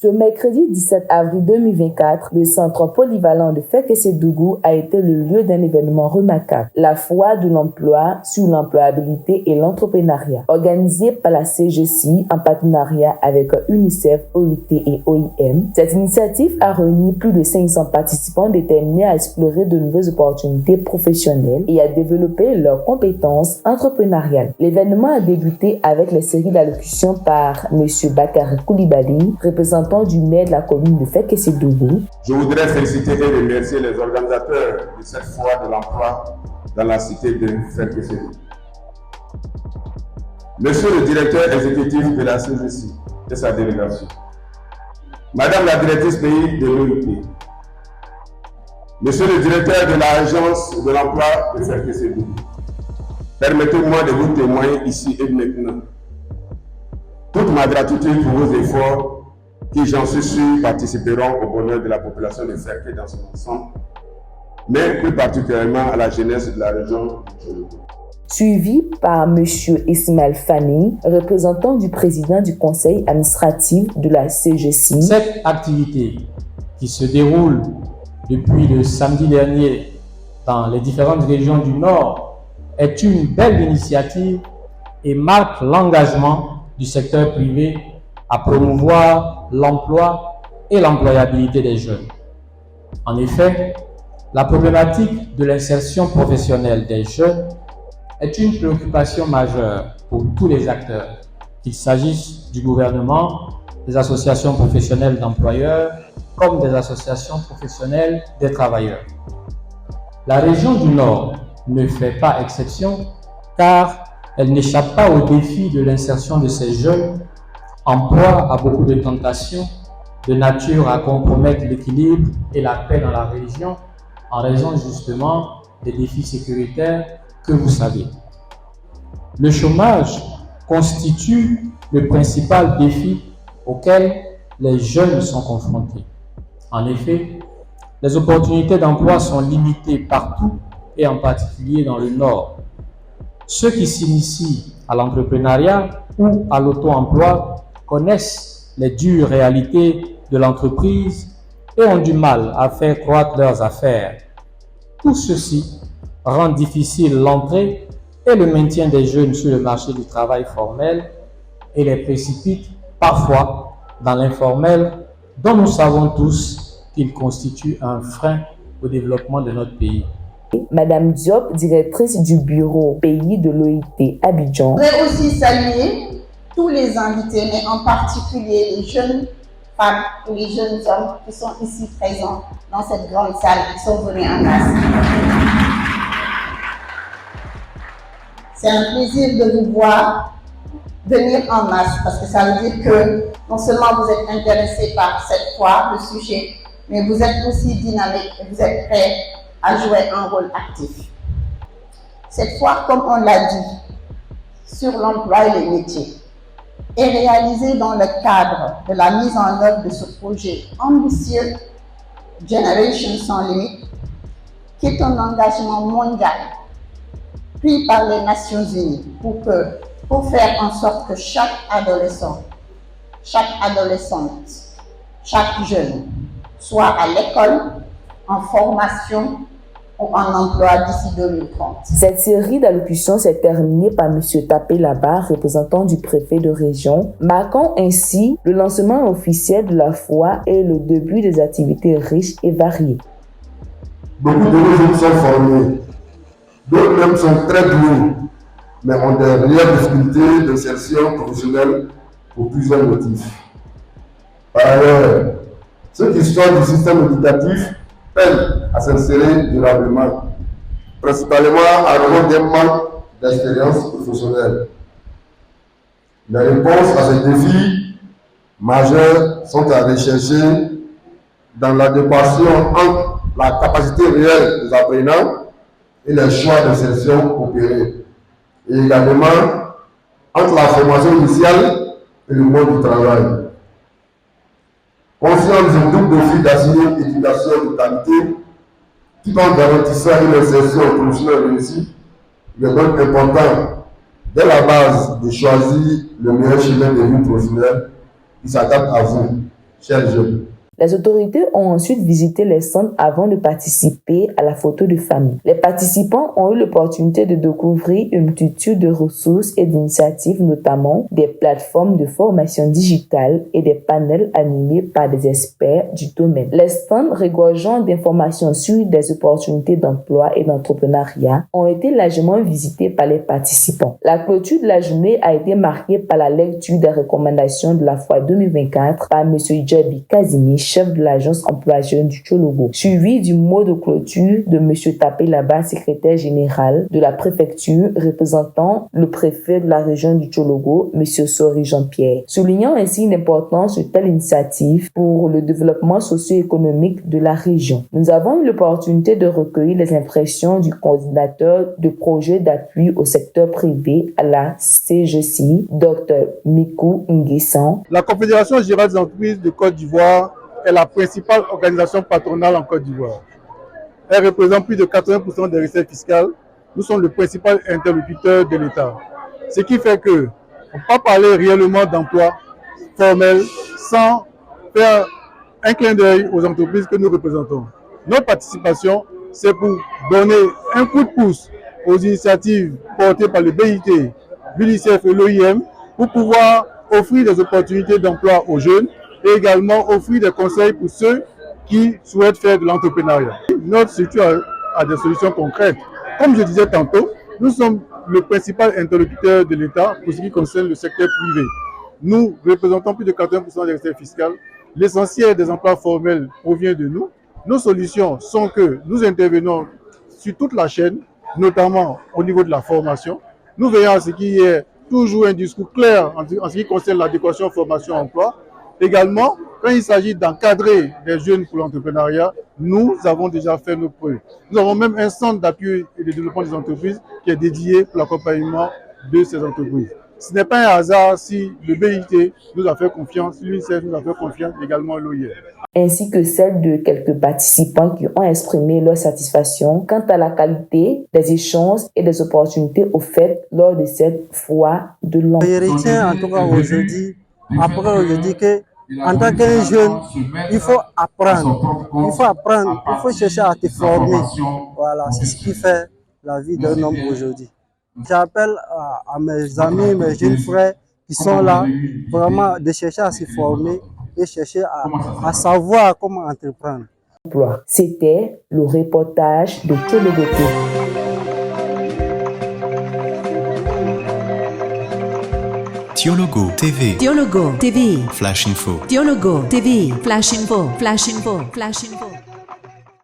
Ce mercredi 17 avril 2024, le centre polyvalent de Fekese-Dougou a été le lieu d'un événement remarquable, la foire de l'emploi sur l'employabilité et l'entrepreneuriat. Organisée par la CGC en partenariat avec UNICEF, OIT et OIM, cette initiative a réuni plus de 500 participants déterminés à explorer de nouvelles opportunités professionnelles et à développer leurs compétences entrepreneuriales. L'événement a débuté avec les séries d'allocutions par M. Bakary Koulibaly, représentant du maire de la commune de Fekese-Dougou. Je voudrais féliciter et remercier les organisateurs de cette foire de l'emploi dans la cité de Fekese-Dougou. Monsieur le directeur exécutif de la CGC et sa délégation, Madame la directrice pays de l'OIT, Monsieur le directeur de l'agence de l'emploi de Fekese-Dougou, permettez-moi de vous témoigner ici et maintenant toute ma gratitude pour vos efforts qui, j'en suis sûr, participeront au bonheur de la population de Fekese dans son ensemble, mais plus particulièrement à la jeunesse de la région. Suivi par M. Ismaël Fanny, représentant du président du conseil administratif de la CGC. Cette activité qui se déroule depuis le samedi dernier dans les différentes régions du Nord est une belle initiative et marque l'engagement du secteur privé à promouvoir l'emploi et l'employabilité des jeunes. En effet, la problématique de l'insertion professionnelle des jeunes est une préoccupation majeure pour tous les acteurs, qu'il s'agisse du gouvernement, des associations professionnelles d'employeurs, comme des associations professionnelles des travailleurs. La région du Nord ne fait pas exception car elle n'échappe pas au défi de l'insertion de ces jeunes en proie à beaucoup de tentations de nature à compromettre l'équilibre et la paix dans la région en raison justement des défis sécuritaires que vous savez. Le chômage constitue le principal défi auquel les jeunes sont confrontés. En effet, les opportunités d'emploi sont limitées partout et en particulier dans le Nord. Ceux qui s'initient à l'entrepreneuriat ou à l'auto-emploi connaissent les dures réalités de l'entreprise et ont du mal à faire croître leurs affaires. Tout ceci rend difficile l'entrée et le maintien des jeunes sur le marché du travail formel et les précipite parfois dans l'informel dont nous savons tous qu'il constitue un frein au développement de notre pays. Madame Diop, directrice du bureau pays de l'OIT Abidjan. Je voudrais aussi saluer tous les invités, mais en particulier les jeunes femmes ou les jeunes hommes qui sont ici présents dans cette grande salle, qui sont venus en masse. C'est un plaisir de vous voir venir en masse parce que ça veut dire que non seulement vous êtes intéressés par cette foire, le sujet, mais vous êtes aussi dynamique et vous êtes prêts à jouer un rôle actif. Cette foire, comme on l'a dit, sur l'emploi et les métiers, est réalisée dans le cadre de la mise en œuvre de ce projet ambitieux Generation sans limite, qui est un engagement mondial pris par les Nations Unies pour faire en sorte que chaque adolescent, chaque adolescente, chaque jeune soit à l'école, en formation ou en emploi d'ici 2030. Cette série d'allocutions s'est terminée par M. Tapé Labar, représentant du préfet de région, marquant ainsi le lancement officiel de la foire et le début des activités riches et variées. Beaucoup de nos jeunes sont formés, d'autres même sont très doués, mais ont des réelles difficultés d'insertion professionnelle pour plusieurs motifs. Par ailleurs, ceux qui sortent du système éducatif peinent à s'insérer durablement, principalement à cause d'un manque d'expérience professionnelle. Les réponses à ces défis majeurs sont à rechercher dans l'adéquation entre la capacité réelle des apprenants et les choix d'insertion opérés, et également entre la formation initiale et le monde du travail. Conscient du double défi d'assurer une éducation de qualité, tout en garantissant une insertion professionnelle réussie, il est donc important, dès la base, de choisir le meilleur chemin de vie professionnelle qui s'adapte à vous. chers jeunes. Les autorités ont ensuite visité les centres avant de participer à la photo de famille. Les participants ont eu l'opportunité de découvrir une multitude de ressources et d'initiatives, notamment des plateformes de formation digitale et des panels animés par des experts du domaine. Les stands regorgeant d'informations sur des opportunités d'emploi et d'entrepreneuriat ont été largement visités par les participants. La clôture de la journée a été marquée par la lecture des recommandations de la foire 2024 par M. Djabi Kazimi, chef de l'agence emploi jeune du Tchologo, suivi du mot de clôture de M. Tapé Laba, secrétaire général de la préfecture, représentant le préfet de la région du Tchologo, M. Sori Jean-Pierre, soulignant ainsi l'importance de telle initiative pour le développement socio-économique de la région. Nous avons eu l'opportunité de recueillir les impressions du coordinateur de projet d'appui au secteur privé à la CGCI, Dr Mikou Nguessan. La Confédération générale des entreprises de Côte d'Ivoire est la principale organisation patronale en Côte d'Ivoire. Elle représente plus de 80% des recettes fiscales. Nous sommes le principal interlocuteur de l'État. Ce qui fait qu'on ne peut pas parler réellement d'emploi formel sans faire un clin d'œil aux entreprises que nous représentons. Notre participation, c'est pour donner un coup de pouce aux initiatives portées par le BIT, l'UNICEF et l'OIM pour pouvoir offrir des opportunités d'emploi aux jeunes et également offrir des conseils pour ceux qui souhaitent faire de l'entrepreneuriat. Notre structure a des solutions concrètes. Comme je disais tantôt, nous sommes le principal interlocuteur de l'État pour ce qui concerne le secteur privé. Nous représentons plus de 80% des recettes fiscales. L'essentiel des emplois formels provient de nous. Nos solutions sont que nous intervenons sur toute la chaîne, notamment au niveau de la formation. Nous veillons à ce qu'il y ait toujours un discours clair en ce qui concerne l'adéquation formation-emploi. Également, quand il s'agit d'encadrer des jeunes pour l'entrepreneuriat, nous avons déjà fait nos preuves. Nous avons même un centre d'appui et de développement des entreprises qui est dédié pour l'accompagnement de ces entreprises. Ce n'est pas un hasard si le BIT nous a fait confiance, l'UNICEF nous a fait confiance, également l'OIM. Ainsi que celle de quelques participants qui ont exprimé leur satisfaction quant à la qualité des échanges et des opportunités offertes lors de cette foire de l'emploi. Je retiens en tout cas aujourd'hui, après je dis que en tant que jeune, il faut apprendre, il faut chercher à te former. Voilà, c'est ce qui fait la vie d'un homme aujourd'hui. J'appelle à mes amis, mes jeunes frères qui sont là, vraiment de chercher à se former et chercher à savoir comment entreprendre. C'était le reportage de Tchologo. Tiologo TV. Tiologo TV. Flash Info. Tiologo TV. Flash Info. Flash Info. Flash Info.